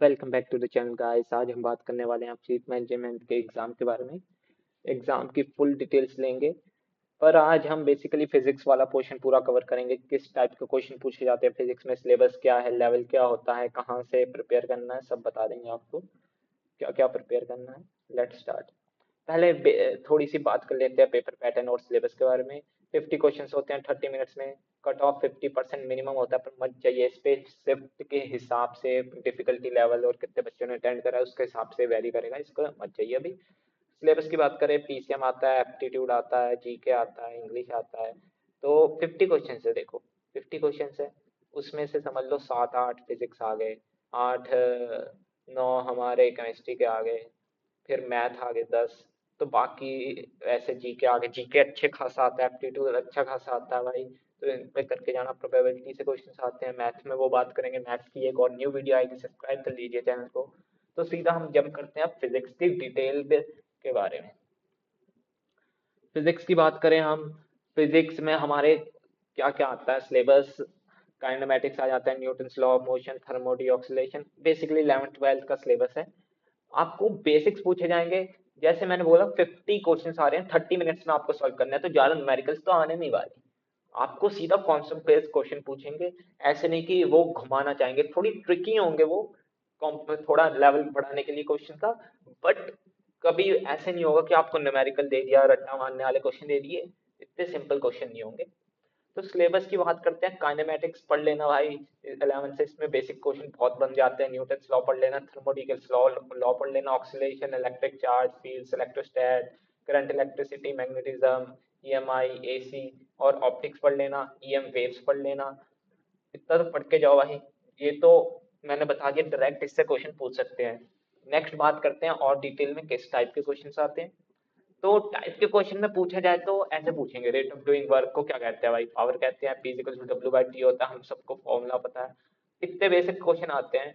Welcome back to the channel guys. आज हम बात करने वाले हैं फ्लीट मैनेजमेंट के एग्जाम के बारे में। एग्जाम की फुल डिटेल्स लेंगे, पर आज हम बेसिकली फिजिक्स वाला पोर्शन पूरा कवर करेंगे। किस टाइप के क्वेश्चन पूछे जाते हैं फिजिक्स में, सिलेबस क्या है, लेवल क्या होता है, कहाँ से प्रिपेयर करना है, सब बता देंगे आपको क्या क्या प्रिपेयर करना है। Let's start. पहले थोड़ी सी बात कर लेते हैं पेपर पैटर्न और सिलेबस के बारे में। 50 क्वेश्चंस होते हैं 30 मिनट्स में। कट ऑफ 50% मिनिमम होता है, पर मत जाइए इस पे। शिफ्ट के हिसाब से डिफिकल्टी लेवल और कितने बच्चों ने अटेंड करा है उसके हिसाब से वेरी करेगा, इसको मत जाइए अभी। सिलेबस की बात करें, पीसीएम आता है, एप्टीट्यूड आता है, जीके आता है, इंग्लिश आता है। तो 50 क्वेश्चन है, देखो 50 क्वेश्चन है। उसमें से समझ लो 7-8 फिजिक्स आ गए, 8-9 हमारे केमिस्ट्री के आ गए, फिर मैथ आ गए 10। तो बाकी ऐसे जीके आ गए, जीके अच्छे खासा आता है, एप्टीट्यूड अच्छा खासा आता है भाई। तो इन पे करके जाना, प्रोबेबिलिटी से क्वेश्चंस आते हैं। मैथ में वो बात करेंगे, मैथ की एक और न्यू वीडियो आएगी, सब्सक्राइब कर लीजिए चैनल को। तो सीधा हम जंप करते हैं फिजिक्स की डिटेल के बारे में। फिजिक्स की बात करें हम, फिजिक्स में हमारे क्या क्या आता है सिलेबस। काइनेमेटिक्स आ जाता है, Newton's law of motion, thermodynamics oscillation, basically 11th 12th का सिलेबस है। आपको बेसिक्स पूछे जाएंगे। जैसे मैंने बोला 50 क्वेश्चंस आ रहे हैं, 30 मिनट्स में आपको सॉल्व करना है, तो ज्यादा न्यूमेरिकल्स तो आने नहीं वाले। आपको सीधा कॉन्सेप्ट बेस्ड क्वेश्चन पूछेंगे। ऐसे नहीं कि वो घुमाना चाहेंगे, थोड़ी ट्रिकी होंगे वो, थोड़ा लेवल बढ़ाने के लिए क्वेश्चन का। बट कभी ऐसे नहीं होगा कि आपको न्यूमेरिकल दे दिया, रट्टा मारने वाले क्वेश्चन दे दिए। इतने सिंपल क्वेश्चन नहीं होंगे। तो सिलेबस की बात करते हैं, काइनेमेटिक्स पढ़ लेना भाई। 11 से इसमें बेसिक क्वेश्चन बहुत बन जाते हैं। न्यूटन्स लॉ पढ़ लेना, थर्मोडायनेमिक्स लॉ लॉ पढ़ लेना, oscillation, electric charge, fields, electrostatics, current, electricity, magnetism, EMI, AC और ऑप्टिक्स पढ़ लेना, ईएम वेव्स पढ़ लेना। इतना तो पढ़ के जाओ भाई। ये तो मैंने बता दिया, डायरेक्ट इससे क्वेश्चन पूछ सकते हैं। नेक्स्ट बात करते हैं और डिटेल में किस टाइप के क्वेश्चन आते हैं। तो टाइप के क्वेश्चन में पूछा जाए तो ऐसे पूछेंगे, रेट ऑफ डूइंग वर्क को क्या कहते हैं भाई, पावर कहते हैं, P equal to W by T होता है, हम सबको फॉर्मूला पता है। इतने बेसिक क्वेश्चन आते हैं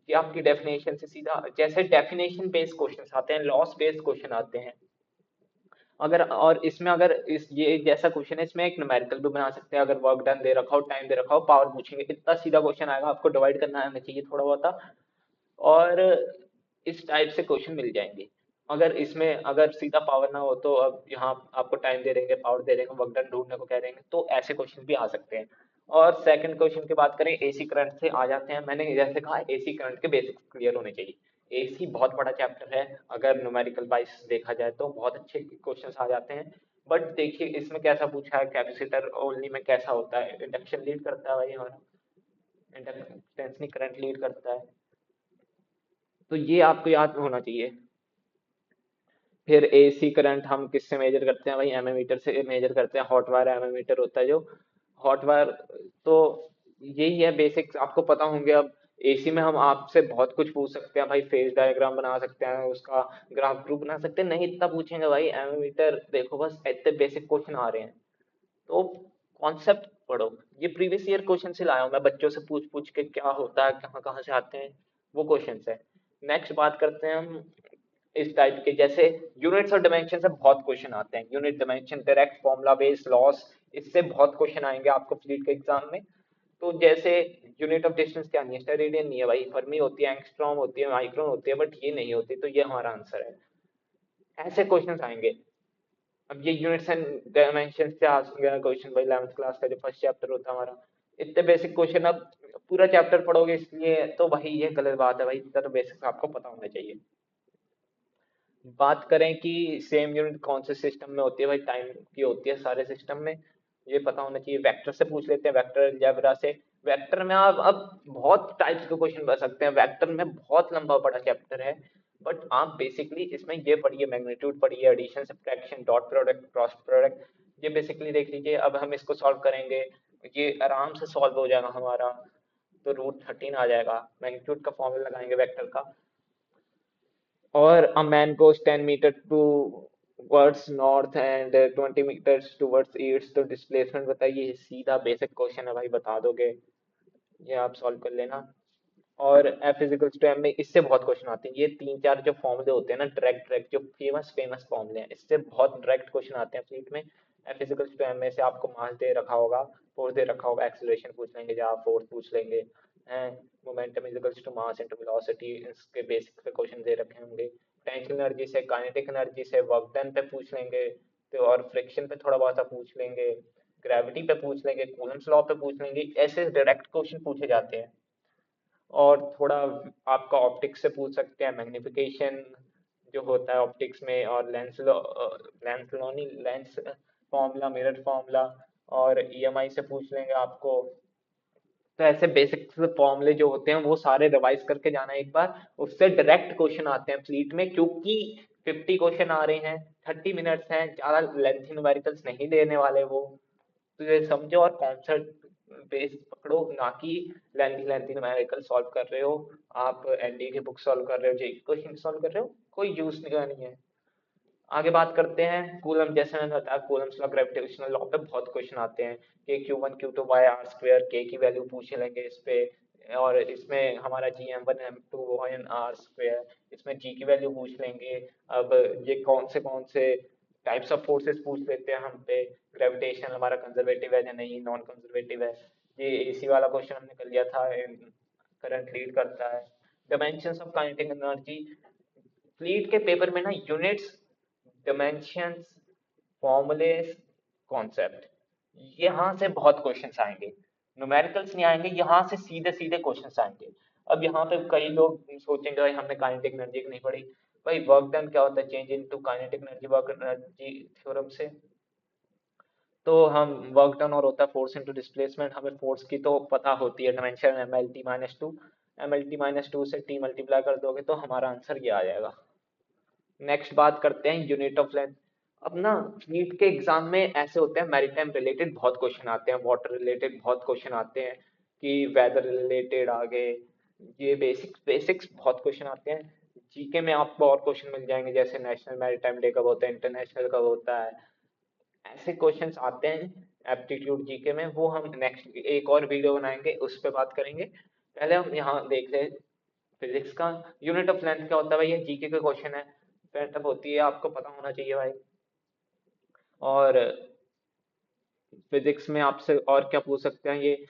कि आपकी डेफिनेशन से सीधा, जैसे डेफिनेशन बेस्ड क्वेश्चन आते हैं, लॉस बेस्ड क्वेश्चन आते हैं। अगर और इसमें अगर इस ये जैसा क्वेश्चन है, इसमें एक न्यूमेरिकल भी बना सकते हैं। अगर वर्क डन दे रखा हो, टाइम दे रखा हो, पावर पूछेंगे, इतना सीधा क्वेश्चन आएगा, आपको डिवाइड करना आना चाहिए थोड़ा बहुत। और इस टाइप से क्वेश्चन मिल जाएंगे। अगर इसमें अगर सीधा पावर ना हो, तो अब यहाँ आपको टाइम दे देंगे, पावर दे देंगे, वर्क डन ढूंढने को कह देंगे, तो ऐसे क्वेश्चन भी आ सकते हैं। और सेकंड क्वेश्चन की बात करें, एसी करंट से आ जाते हैं। मैंने जैसे कहा, एसी करंट के बेसिक्स क्लियर होने चाहिए। एसी बहुत बड़ा चैप्टर है, अगर न्यूमेरिकल वाइज देखा जाए तो बहुत अच्छे क्वेश्चन आ जाते हैं। बट देखिए इसमें कैसा पूछा है, कैपेसिटर ओनली में कैसा होता है, इंडक्शन लीड करता है भाई हमारा, इंडक्टेंस नहीं, करंट लीड करता है। तो ये आपको याद होना चाहिए। फिर एसी करंट हम किससे मेजर करते हैं भाई, एमीमीटर से मेजर करते हैं। हॉट वायर एमीमीटर होता है जो, हॉट वायर। तो यही है बेसिक्स, आपको पता होंगे अब। एसी में हम आपसे बहुत कुछ पूछ सकते हैं भाई, फेज डायग्राम बना सकते हैं, उसका ग्राफ प्रूफ बना सकते हैं। नहीं इतना पूछेंगे भाई, एमीमीटर देखो, बस इतने बेसिक क्वेश्चन आ रहे हैं। तो कॉन्सेप्ट पढ़ो। ये प्रीवियस ईयर क्वेश्चन से लाया हूं मैं, बच्चों से पूछ पूछ के क्या होता है, कहाँ कहाँ से आते हैं, वो क्वेश्चन है। नेक्स्ट बात करते हैं हम इस टाइप के, जैसे यूनिट्स और डायमेंशन से बहुत क्वेश्चन आते हैं। Unit, dimension, direct formula based loss, इससे बहुत क्वेश्चन आएंगे आपको फ्लीट के एग्जाम में। तो जैसे यूनिट ऑफ डिस्टेंस क्या नहीं है, स्टेरेडियन नहीं है भाई, फर्मी होती है, एंगस्ट्रॉम होती है, माइक्रोन होती है, बट ये नहीं होती, तो ये हमारा आंसर है। ऐसे क्वेश्चन आएंगे। अब ये यूनिट्स एंड डायमेंशन से आ गया क्वेश्चन भाई, 11th क्लास का जो फर्स्ट चैप्टर होता है हमारा। इतने बेसिक क्वेश्चन, अब पूरा चैप्टर पढ़ोगे इसलिए तो भाई ये गलत बात है भाई, इतना तो बेसिक आपको पता होना चाहिए। बात करें कि सेम यूनिट कौन से सिस्टम में होती है भाई, टाइम की होती है सारे सिस्टम में, ये पता होना चाहिए। वेक्टर से पूछ लेते हैं, वेक्टर अलजेब्रा से। वेक्टर में आप अब बहुत टाइप्स के क्वेश्चन बन सकते हैं, वेक्टर में बहुत लंबा बड़ा चैप्टर है। बट आप बेसिकली इसमें ये पढ़िए, मैग्नीट्यूड पढ़िए, addition, subtraction, dot product, cross product, ये बेसिकली देख लीजिए। अब हम इसको सॉल्व करेंगे, ये आराम से सॉल्व हो जाएगा हमारा। तो √13 आ जाएगा, मैग्नीट्यूड का फॉर्मूला लगाएंगे वेक्टर का। और a man goes 10 meter towards north and 20 meters towards east, तो डिस्प्लेसमेंट बताइए। सीधा बेसिक क्वेश्चन है भाई, बता दोगे, ये आप सॉल्व कर लेना। और एफ इजिकल्स टू एम में इससे बहुत क्वेश्चन आते हैं। ये 3-4 जो फॉर्मूले होते हैं ना, डायरेक्ट डायरेक्ट जो फेमस फेमस फॉर्मूले हैं, इससे बहुत डायरेक्ट क्वेश्चन आते हैं फ्लीट में। एफ इजिकल्स टू एम में से आपको मास दे रखा होगा, फोर्स दे रखा होगा, एक्सेलरेशन पूछ लेंगे, या फोर्स पूछ लेंगे, हैं। Momentum is equals to mass into velocity, इसके बेसिक पे क्वेश्चन दे रखे होंगे। पोटेंशियल एनर्जी से, काइनेटिक एनर्जी से, वर्क डन पे पूछ लेंगे, तो और फ्रिक्शन पे थोड़ा बहुत पूछ लेंगे, ग्रेविटी पे पूछ लेंगे, कूलम्ब्स लॉ पे पूछ लेंगे। ऐसे डायरेक्ट क्वेश्चन पूछे जाते हैं। और थोड़ा आपका ऑप्टिक्स से पूछ सकते हैं, मैग्निफिकेशन जो होता है ऑप्टिक्स में, और लेंस लॉ नहीं, लेंस फॉर्मूला, मिरर फॉर्मूला, और ईएमआई से पूछ लेंगे आपको। तो ऐसे बेसिक फॉर्मूले जो होते हैं वो सारे रिवाइज करके जाना एक बार। उससे डायरेक्ट क्वेश्चन आते हैं फ्लीट में, क्योंकि 50 क्वेश्चन आ रहे हैं, 30 मिनट्स हैं, ज्यादा लेंथी न्यूमेरिकल्स नहीं देने वाले वो। तो ये समझो और कॉन्सेप्ट बेस पकड़ो, ना कि लेंथी लेंथी न्यूमेरिकल सॉल्व कर रहे हो। आप एनडीए की बुक सॉल्व कर रहे हो, जेई क्वेश्चन सॉल्व कर रहे हो, कोई यूज नहीं है। आगे बात करते हैं कूलम, जैसे मैंने बताया कूलम्स लॉ, ग्रेविटेशनल लॉ पे बहुत क्वेश्चन आते हैं। के Q1 Q2 Y are square, के की वैल्यू पूछ लेंगे इस पे। और इसमें हमारा GM1 M2 one are square, इसमें जी की वैल्यू पूछ लेंगे। अब ये कौन से टाइप्स ऑफ फोर्सेस पूछ लेते हैं हम पे। ग्रेविटेशन हमारा कंजर्वेटिव है या नहीं, नॉन कंजर्वेटिव है। ये एसी वाला क्वेश्चन हमने कर लिया था, करंट लीड करता है। Dimensions of kinetic energy, fleet के पेपर में ना यूनिट्स, डिमेंशंस, फॉर्मूलेस, कॉन्सेप्ट, यहाँ से बहुत क्वेश्चंस आएंगे। न्यूमेरिकल्स नहीं आएंगे, यहाँ से सीधे सीधे क्वेश्चंस आएंगे। अब यहाँ पे कई लोग सोचेंगे भाई हमने काइनेटिक एनर्जी नहीं पढ़ी। भाई वर्क डन क्या होता है, change into kinetic energy work energy theorem से। तो हम वर्क डन और होता है फोर्स इनटू डिस्प्लेसमेंट, हमें फोर्स की तो पता होती है, डायमेंशन MLT-2, MLT-2 से T मल्टीप्लाई कर दोगे तो हमारा आंसर ये आ जाएगा। नेक्स्ट बात करते हैं यूनिट ऑफ लेंथ। अब ना नीट के एग्जाम में ऐसे होते हैं, मैरीटाइम रिलेटेड बहुत क्वेश्चन आते हैं, वाटर रिलेटेड बहुत क्वेश्चन आते हैं, कि वेदर रिलेटेड आ गए, ये बेसिक्स बेसिक्स बहुत क्वेश्चन आते हैं। जीके में आपको और क्वेश्चन मिल जाएंगे, जैसे नेशनल मैरीटाइम डे कब होता है, इंटरनेशनल कब होता है, ऐसे क्वेश्चंस आते हैं एप्टीट्यूड जीके में। वो हम नेक्स्ट एक और वीडियो बनाएंगे, उस पर बात करेंगे। पहले हम यहाँ देख रहे फिजिक्स का। यूनिट ऑफ लेंथ क्या होता है भाई, ये जीके का क्वेश्चन है, पेटअप होती है, आपको पता होना चाहिए भाई। और फिजिक्स में आपसे और क्या पूछ सकते हैं ये,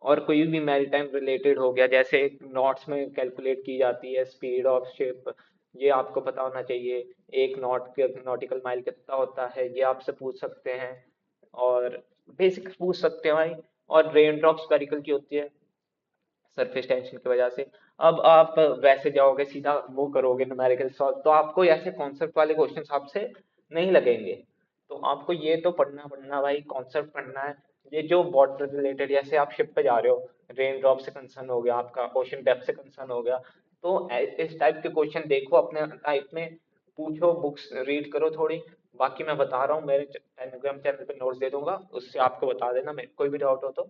और कोई भी मैरीटाइम रिलेटेड हो गया, जैसे नॉट्स में कैलकुलेट की जाती है स्पीड ऑफ शिप, ये आपको पता होना चाहिए। एक नॉटिकल माइल कितना होता है, ये आपसे पूछ सकते हैं। और बेसिक्स पूछ सकते हैं भाई। और रेन ड्रॉप स्फेरिकल की होती है सरफेस टेंशन की वजह से। अब आप वैसे जाओगे सीधा वो करोगे न्यूमेरिकल सॉल्व, तो आपको ऐसे कॉन्सेप्ट वाले क्वेश्चन आपसे नहीं लगेंगे। तो आपको ये तो पढ़ना पढ़ना भाई, कॉन्सेप्ट पढ़ना है। ये जो वाटर रिलेटेड, जैसे आप शिप पे जा रहे हो, रेन ड्रॉप से कंसर्न हो गया आपका, ओशन डेप्थ से कंसर्न हो गया, तो इस टाइप के क्वेश्चन देखो अपने टाइप में, पूछो, बुक्स रीड करो थोड़ी। बाकी मैं बता रहा हूँ, मेरे टेलीग्राम चैनल पे नोट्स दे दूंगा, उससे आपको बता देना कोई भी डाउट हो तो।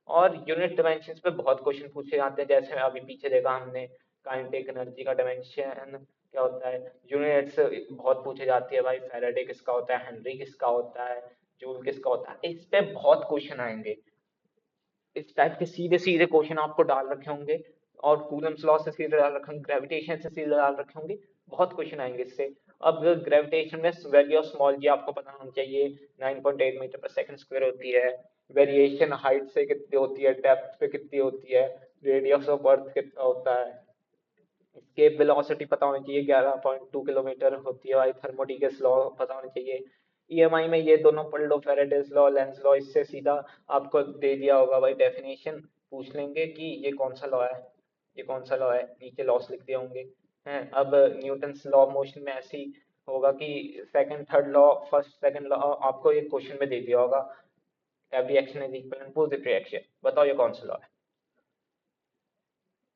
और यूनिट डायमेंशंस पे बहुत क्वेश्चन पूछे जाते हैं, जैसे अभी पीछे देखा हमने काइनेटिक एनर्जी का डायमेंशन क्या होता है। यूनिट्स बहुत पूछे जाती है भाई, फैराडे किसका होता है, हेनरी किसका होता है, जूल किसका होता है, इस पे बहुत क्वेश्चन आएंगे। इस टाइप के सीधे सीधे क्वेश्चन आपको डाल रखे होंगे। और कूलम्स लॉ से सीधे डाल रखे होंगे, ग्रेविटेशन से सीधे डाल रखे होंगे, बहुत क्वेश्चन आएंगे इससे। अब ग्रेविटेशन में वैल्यू ऑफ स्मॉल जी आपको पता होना चाहिए, 9.8 मीटर पर सेकंड स्क्वायर होती है। वेरिएशन हाइट से कितनी होती है, डेप्थ पे कितनी होती है, रेडियस ऑफ अर्थ कितना होता है, इसके वेलोसिटी पता होनी चाहिए, 11.2 किलोमीटर होती है भाई। थर्मोडिकस लॉ पता होना चाहिए। ईएमआई में ये दोनों पढ़ लो, फैराडेज लॉ, लेंस लॉ, इससे सीधा आपको दे दिया होगा भाई डेफिनेशन। पूछ लेंगे कि ये कौन सा लॉ है, ये कौन सा लॉ है, नीचे लॉस लिख दिए होंगे हैं। अब न्यूटन्स लॉ ऑफ मोशन में ऐसे ही होगा कि second third law, first second law आपको एक क्वेश्चन में दे दिया होगा, every action is equal to positive reaction, बताओ ये कौन सा लॉ है।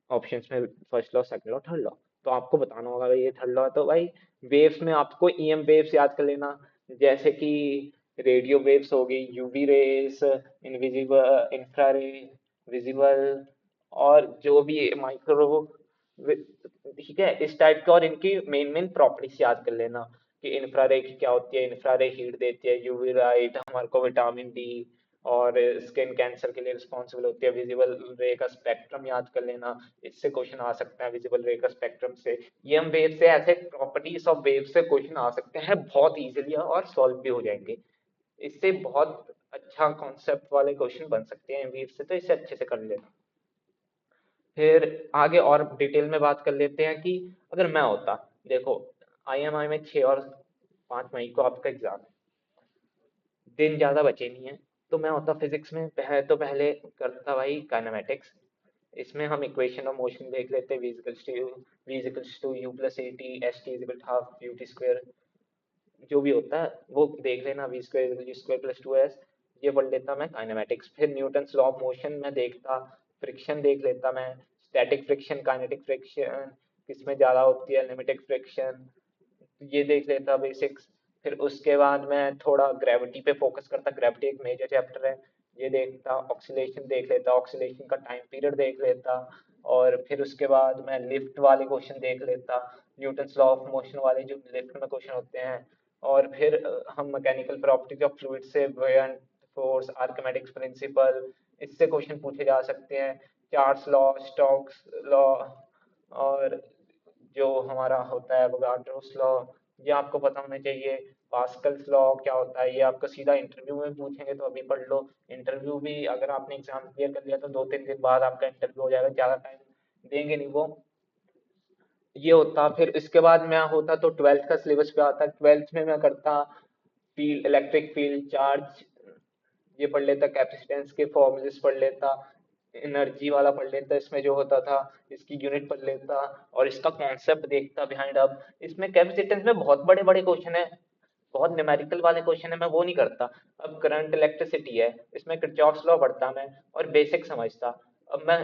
ऑप्शंस में first law, second law, third law, तो आपको बताना होगा भाई ये थर्ड लॉ है। तो भाई वेव्स में आपको ईएम वेव्स याद कर लेना, जैसे कि रेडियो वेव्स हो गई, यूवी रेस, इनविजिबल, इंफ्रारे, विजिबल, और जो भी माइक्रो, ठीक है, इस टाइप के। और इनकी मेन मेन प्रॉपर्टीज याद कर लेना, कि इंफ्रारेड क्या होती है, इंफ्रारेड हीट देती है, यूवी लाइट हमारे को विटामिन डी और स्किन कैंसर के लिए रिस्पॉन्सिबल होती है। विजिबल रे का स्पेक्ट्रम याद कर लेना, इससे क्वेश्चन आ सकता है विजिबल रे का स्पेक्ट्रम से। ईएम वेव से, ऐसे प्रॉपर्टीज ऑफ वेव से क्वेश्चन आ सकते हैं बहुत इजीली, और सॉल्व भी हो जाएंगे। इससे बहुत अच्छा कॉन्सेप्ट वाले क्वेश्चन बन सकते हैं वेव से, तो इसे अच्छे से कर लेना। फिर आगे और डिटेल में बात कर लेते हैं कि अगर मैं होता, देखो आईएमआई में 6 और 5 मई को आपका एग्जाम है, दिन ज्यादा बचे नहीं है, तो मैं होता फिजिक्स में तो पहले करता भाई काइनेमेटिक्स। इसमें हम इक्वेशन ऑफ मोशन देख लेते हैं, v equals to u plus a t, s t equal half u t square, जो भी होता है वो देख लेना, v square u square plus 2s, ये पढ़ लेता मैं काइनेमेटिक्स। फिर न्यूटन लॉ ऑफ मोशन में देखता, फ्रिक्शन देख लेता मैं, स्टैटिक फ्रिक्शन, काइनेटिक फ्रिक्शन किसमें ज़्यादा होती है, लिमिटिक फ्रिक्शन, ये देख लेता बेसिक्स। फिर उसके बाद मैं थोड़ा ग्रेविटी पे फोकस करता, ग्रेविटी एक मेजर चैप्टर है, ये देखता। ऑक्सीलेशन देख लेता, ऑक्सीलेशन का टाइम पीरियड देख लेता। और फिर उसके बाद मैं लिफ्ट वाले क्वेश्चन देख लेता, न्यूटन लॉ ऑफ मोशन वाले जो लिफ्ट में क्वेश्चन होते हैं। और फिर हम मैकेनिकल प्रॉपर्टीज ऑफ फ्लूइड से बुयांट फोर्स, आर्किमेटिक्स प्रिंसिपल, इससे क्वेश्चन पूछे जा सकते हैं। चार्ल्स लॉ, स्टोक्स लॉ, और जो हमारा होता है अवोगाड्रोस लॉ, ये आपको पता होना चाहिए। पास्कल्स लॉ क्या होता है, ये आपको सीधा इंटरव्यू में पूछेंगे तो अभी पढ़ लो। इंटरव्यू भी अगर आपने एग्जाम क्लियर कर लिया तो 2-3 दिन बाद आपका इंटरव्यू हो जाएगा, ज़्यादा टाइम देंगे नहीं वो। ये होता, फिर इसके बाद मैं होता तो ट्वेल्थ का सिलेबस पे आता। ट्वेल्थ में मैं करता फील्ड, इलेक्ट्रिक फील्ड, चार्ज, ये पढ़ लेता, कैपेसिटेंस के फॉर्मूलेस पढ़ लेता, एनर्जी वाला पढ़ लेता, इसमें जो होता था इसकी यूनिट पढ़ लेता, और इसका कॉन्सेप्ट देखता बिहाइंड। अब इसमें कैपेसिटेंस में बहुत बड़े बड़े क्वेश्चन है, बहुत न्यूमेरिकल वाले क्वेश्चन है, मैं वो नहीं करता। अब करंट इलेक्ट्रिसिटी है, इसमें किरचॉफ्स लॉ पढ़ता मैं और बेसिक समझता। अब मैं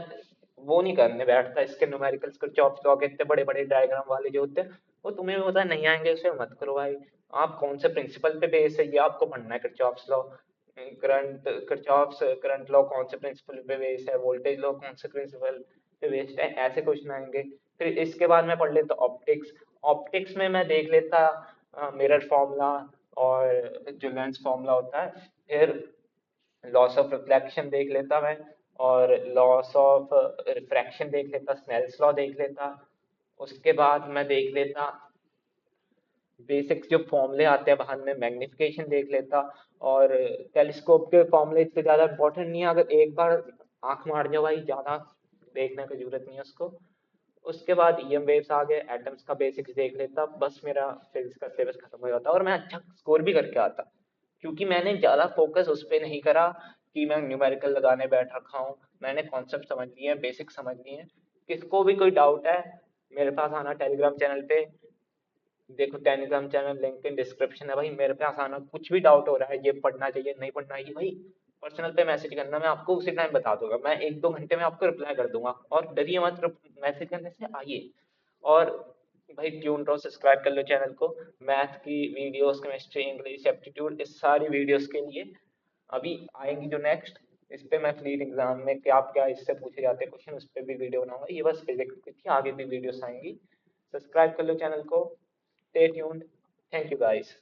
वो नहीं करने बैठता, इसके न्यूमेरिकल्स किरचॉफ्स लॉ के इतने बड़े बड़े डायग्राम वाले जो होते हैं वो तुम्हें भी पता है नहीं आएंगे, उसे मत करो भाई। आप कौन से प्रिंसिपल पे बेस है ये आपको पढ़ना है, किरचॉफ्स लॉ, करंट लॉ कौन से प्रिंसिपल पे बेस्ड है, वोल्टेज लॉ कौन से प्रिंसिपल पे बेस्ड है, ऐसे क्वेश्चन आएंगे। फिर इसके बाद मैं पढ़ लेता ऑप्टिक्स। ऑप्टिक्स में मैं देख लेता मिरर फॉर्मूला और जो लेंस फॉर्मूला होता है। फिर लॉस ऑफ रिफ्लेक्शन देख लेता मैं, और लॉस ऑफ रिफ्रैक्शन देख लेता, स्नेल्स लॉ देख लेता। उसके बाद मैं देख लेता बेसिक्स जो फॉर्मूले आते हैं बाहर में, मैग्निफिकेशन देख लेता। और टेलीस्कोप के फॉर्मूले इतने ज़्यादा इंपॉर्टेंट नहीं है, अगर एक बार आंख मार जाओ भाई ज़्यादा देखने की जरूरत नहीं है उसको। उसके बाद ईएम वेव्स आ गए, एटम्स का बेसिक्स देख लेता, बस मेरा फिजिक्स का सिलेबस खत्म हो जाता और मैं अच्छा स्कोर भी करके आता, क्योंकि मैंने ज़्यादा फोकस उस पर नहीं करा कि मैं न्यूमेरिकल लगाने बैठ रखा हूँ। मैंने कॉन्सेप्ट समझ लिए हैं, बेसिक समझ लिए हैं। किसको भी कोई डाउट है मेरे पास आना टेलीग्राम चैनल पे, देखो Telegram channel link in description है भाई, मेरे पास आना, कुछ भी डाउट हो रहा है ये पढ़ना चाहिए नहीं पढ़ना चाहिए भाई, पर्सनल पे मैसेज करना, मैं आपको उसी टाइम बता दूंगा, मैं 1-2 घंटे में आपको रिप्लाई कर दूंगा। और डरिए मत, मैसेज करने से आइए। और भाई ट्यून रहो, सब्सक्राइब कर लो चैनल को। मैथ की वीडियोस, केमिस्ट्री, इंग्लिश, एप्टीट्यूड, इस सारी वीडियोस के लिए अभी आएंगी जो नेक्स्ट, इस पे मैं फ्लीट एग्जाम में क्या क्या इससे पूछे जाते हैं क्वेश्चन, उस पर भी वीडियो बनाऊंगा। ये बस फिजिक्स की थी, आगे भी वीडियोस आएंगी। सब्सक्राइब कर लो चैनल को, stay tuned, thank you guys.